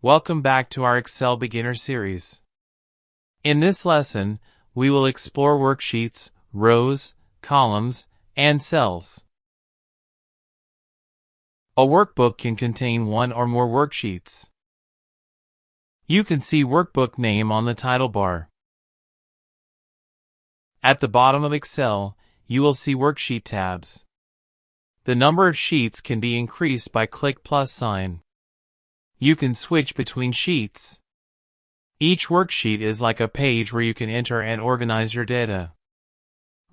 Welcome back to our Excel Beginner series. In this lesson, we will explore worksheets, rows, columns, and cells. A workbook can contain one or more worksheets. You can see workbook name on the title bar. At the bottom of Excel, you will see worksheet tabs. The number of sheets can be increased by click plus sign. You can switch between sheets. Each worksheet is like a page where you can enter and organize your data.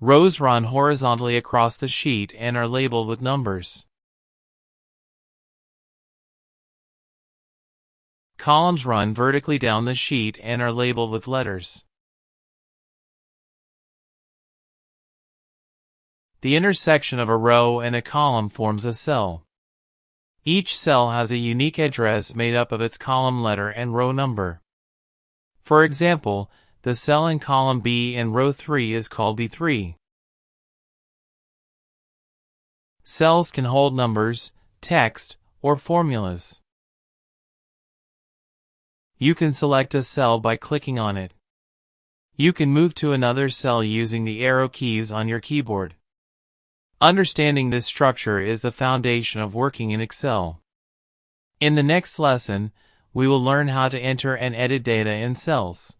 Rows run horizontally across the sheet and are labeled with numbers. Columns run vertically down the sheet and are labeled with letters. The intersection of a row and a column forms a cell. Each cell has a unique address made up of its column letter and row number. For example, the cell in column B in row 3 is called B3. Cells can hold numbers, text, or formulas. You can select a cell by clicking on it. You can move to another cell using the arrow keys on your keyboard. Understanding this structure is the foundation of working in Excel. In the next lesson, we will learn how to enter and edit data in cells.